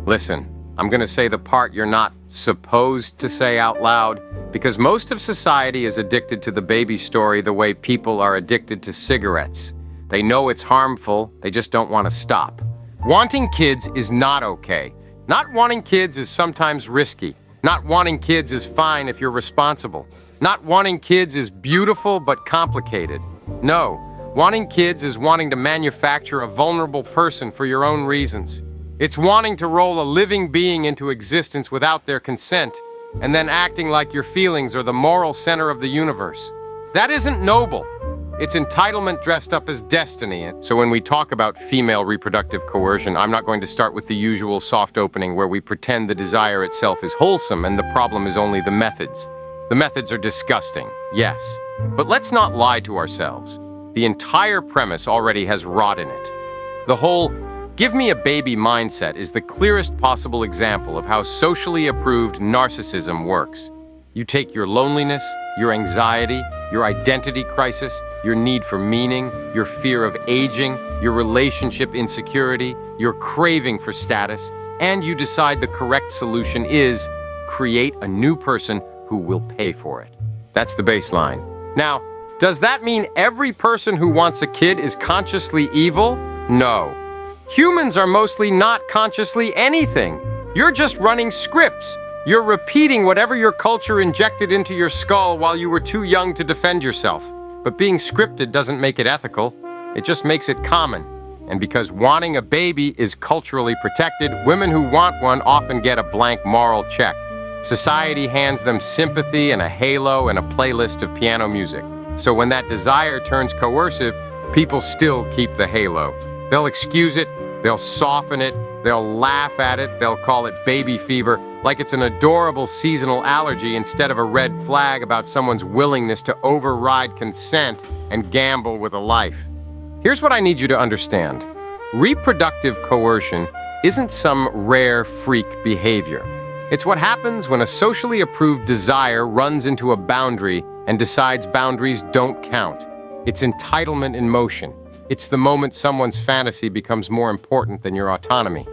Listen, I'm going to say the part you're not supposed to say out loud, because most of society is addicted to the baby story the way people are addicted to cigarettes. They know it's harmful, they just don't want to stop. Wanting kids is not okay. Not wanting kids is sometimes risky. Not wanting kids is fine if you're responsible. Not wanting kids is beautiful but complicated. No, wanting kids is wanting to manufacture a vulnerable person for your own reasons. It's wanting to roll a living being into existence without their consent, and then acting like your feelings are the moral center of the universe. That isn't noble. It's entitlement dressed up as destiny. So when we talk about female reproductive coercion, I'm not going to start with the usual soft opening where we pretend the desire itself is wholesome and the problem is only the methods. The methods are disgusting, yes. But let's not lie to ourselves. The entire premise already has rot in it. The whole "give me a baby" mindset is the clearest possible example of how socially approved narcissism works. You take your loneliness, your anxiety, your identity crisis, your need for meaning, your fear of aging, your relationship insecurity, your craving for status, and you decide the correct solution is create a new person who will pay for it. That's the baseline. Now, does that mean every person who wants a kid is consciously evil? No. Humans are mostly not consciously anything. You're just running scripts. You're repeating whatever your culture injected into your skull while you were too young to defend yourself. But being scripted doesn't make it ethical. It just makes it common. And because wanting a baby is culturally protected, women who want one often get a blank moral check. Society hands them sympathy and a halo and a playlist of piano music. So when that desire turns coercive, people still keep the halo. They'll excuse it, they'll soften it, they'll laugh at it, they'll call it baby fever, like it's an adorable seasonal allergy instead of a red flag about someone's willingness to override consent and gamble with a life. Here's what I need you to understand. Reproductive coercion isn't some rare freak behavior. It's what happens when a socially approved desire runs into a boundary and decides boundaries don't count. It's entitlement in motion. It's the moment someone's fantasy becomes more important than your autonomy.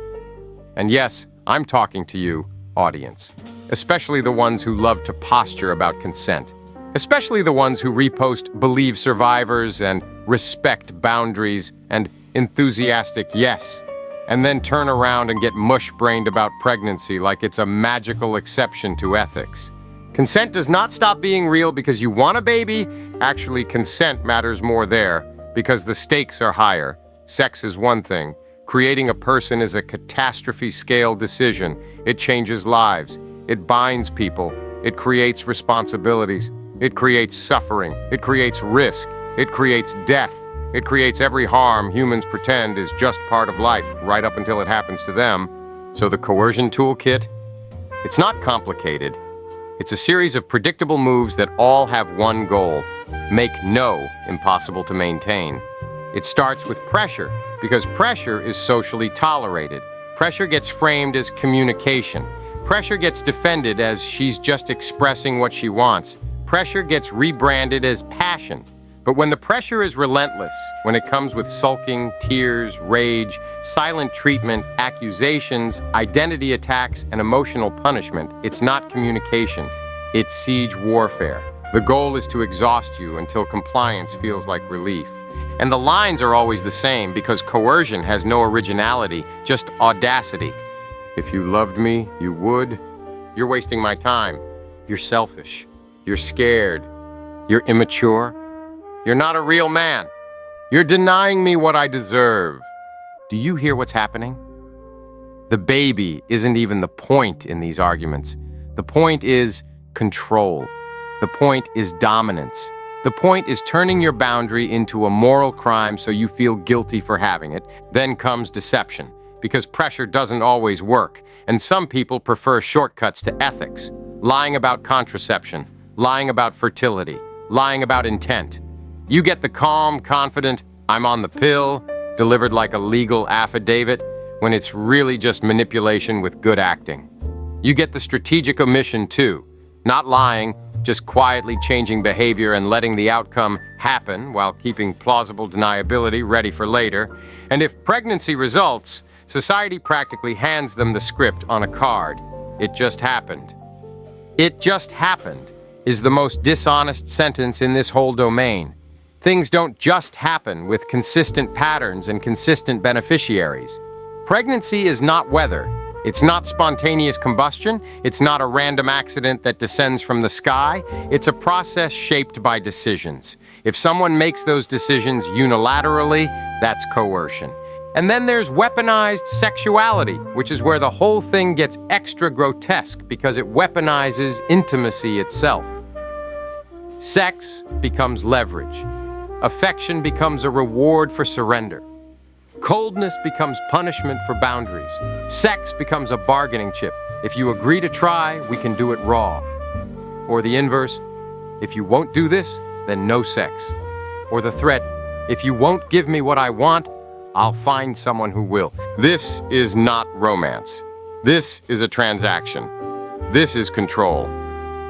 And yes, I'm talking to you, audience. Especially the ones who love to posture about consent. Especially the ones who repost "believe survivors" and "respect boundaries" and enthusiastic "yes," and then turn around and get mush-brained about pregnancy like it's a magical exception to ethics. Consent does not stop being real because you want a baby. Actually, consent matters more there because the stakes are higher. Sex is one thing. Creating a person is a catastrophe-scale decision. It changes lives. It binds people. It creates responsibilities. It creates suffering. It creates risk. It creates death. It creates every harm humans pretend is just part of life, right up until it happens to them. So the coercion toolkit? It's not complicated. It's a series of predictable moves that all have one goal: make no impossible to maintain. It starts with pressure, because pressure is socially tolerated. Pressure gets framed as communication. Pressure gets defended as she's just expressing what she wants. Pressure gets rebranded as passion. But when the pressure is relentless, when it comes with sulking, tears, rage, silent treatment, accusations, identity attacks, and emotional punishment, it's not communication. It's siege warfare. The goal is to exhaust you until compliance feels like relief. And the lines are always the same because coercion has no originality, just audacity. If you loved me, you would. You're wasting my time. You're selfish. You're scared. You're immature. You're not a real man. You're denying me what I deserve. Do you hear what's happening? The baby isn't even the point in these arguments. The point is control. The point is dominance. The point is turning your boundary into a moral crime so you feel guilty for having it. Then comes deception, because pressure doesn't always work, and some people prefer shortcuts to ethics. Lying about contraception, lying about fertility, lying about intent. You get the calm, confident, "I'm on the pill," delivered like a legal affidavit, when it's really just manipulation with good acting. You get the strategic omission too. Not lying, just quietly changing behavior and letting the outcome happen while keeping plausible deniability ready for later. And if pregnancy results, society practically hands them the script on a card. It just happened. It just happened is the most dishonest sentence in this whole domain. Things don't just happen with consistent patterns and consistent beneficiaries. Pregnancy is not weather. It's not spontaneous combustion. It's not a random accident that descends from the sky. It's a process shaped by decisions. If someone makes those decisions unilaterally, that's coercion. And then there's weaponized sexuality, which is where the whole thing gets extra grotesque because it weaponizes intimacy itself. Sex becomes leverage. Affection becomes a reward for surrender. Coldness becomes punishment for boundaries. Sex becomes a bargaining chip. If you agree to try, we can do it raw. Or the inverse, if you won't do this, then no sex. Or the threat, if you won't give me what I want, I'll find someone who will. This is not romance. This is a transaction. This is control.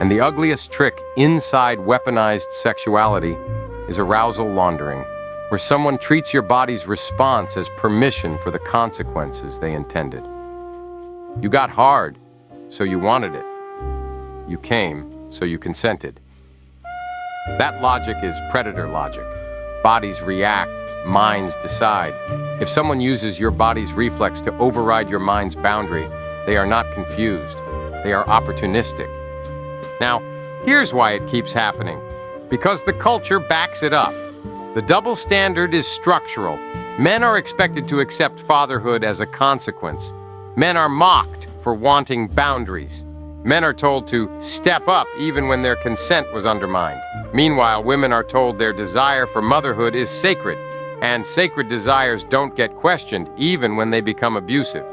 And the ugliest trick inside weaponized sexuality is arousal laundering, where someone treats your body's response as permission for the consequences they intended. You got hard, so you wanted it. You came, so you consented. That logic is predator logic. Bodies react, minds decide. If someone uses your body's reflex to override your mind's boundary, they are not confused. They are opportunistic. Now, here's why it keeps happening. Because the culture backs it up. The double standard is structural. Men are expected to accept fatherhood as a consequence. Men are mocked for wanting boundaries. Men are told to step up even when their consent was undermined. Meanwhile, women are told their desire for motherhood is sacred, and sacred desires don't get questioned even when they become abusive.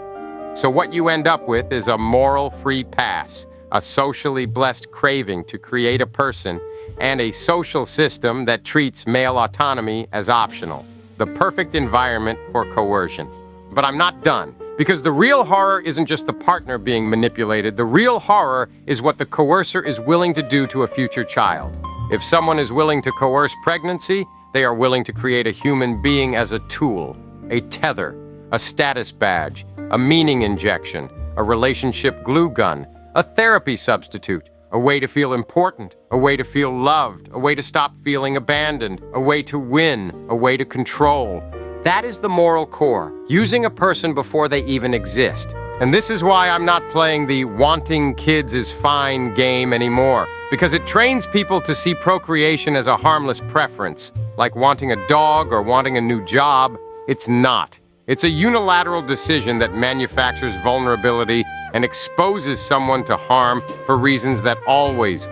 So what you end up with is a moral free pass, a socially blessed craving to create a person, and a social system that treats male autonomy as optional. The perfect environment for coercion. But I'm not done, because the real horror isn't just the partner being manipulated. The real horror is what the coercer is willing to do to a future child. If someone is willing to coerce pregnancy, they are willing to create a human being as a tool, a tether, a status badge, a meaning injection, a relationship glue gun, a therapy substitute, a way to feel important, a way to feel loved, a way to stop feeling abandoned, a way to win, a way to control. That is the moral core, using a person before they even exist. And this is why I'm not playing the wanting kids is fine game anymore, because it trains people to see procreation as a harmless preference, like wanting a dog or wanting a new job. It's not. It's a unilateral decision that manufactures vulnerability and exposes someone to harm for reasons that always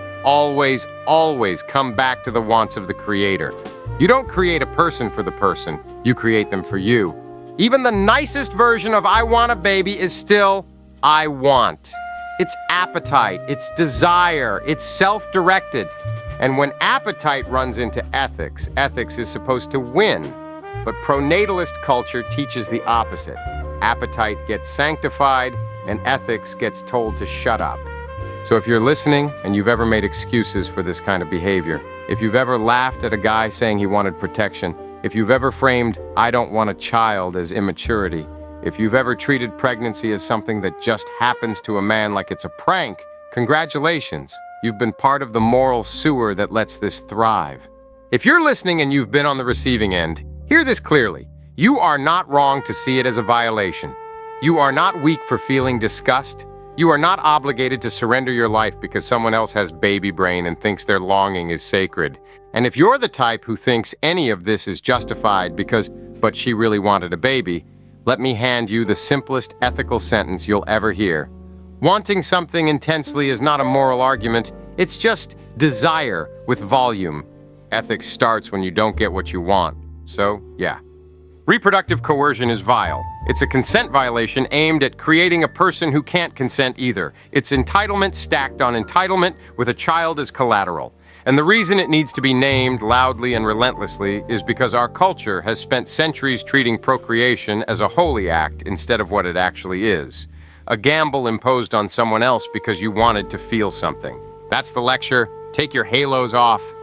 come back to the wants of the creator. You don't create a person for the person, you create them for you. Even the nicest version of I want a baby is still I want. It's appetite, it's desire, it's self-directed. And when appetite runs into ethics, ethics is supposed to win. But pronatalist culture teaches the opposite. Appetite gets sanctified, and ethics gets told to shut up. So if you're listening and you've ever made excuses for this kind of behavior, if you've ever laughed at a guy saying he wanted protection, if you've ever framed I don't want a child as immaturity, if you've ever treated pregnancy as something that just happens to a man like it's a prank, congratulations. You've been part of the moral sewer that lets this thrive. If you're listening and you've been on the receiving end, hear this clearly. You are not wrong to see it as a violation. You are not weak for feeling disgust. You are not obligated to surrender your life because someone else has baby brain and thinks their longing is sacred. And if you're the type who thinks any of this is justified because, but she really wanted a baby, let me hand you the simplest ethical sentence you'll ever hear. Wanting something intensely is not a moral argument. It's just desire with volume. Ethics starts when you don't get what you want. So, yeah. Reproductive coercion is vile. It's a consent violation aimed at creating a person who can't consent either. It's entitlement stacked on entitlement with a child as collateral. And the reason it needs to be named loudly and relentlessly is because our culture has spent centuries treating procreation as a holy act instead of what it actually is. A gamble imposed on someone else because you wanted to feel something. That's the lecture. Take your halos off.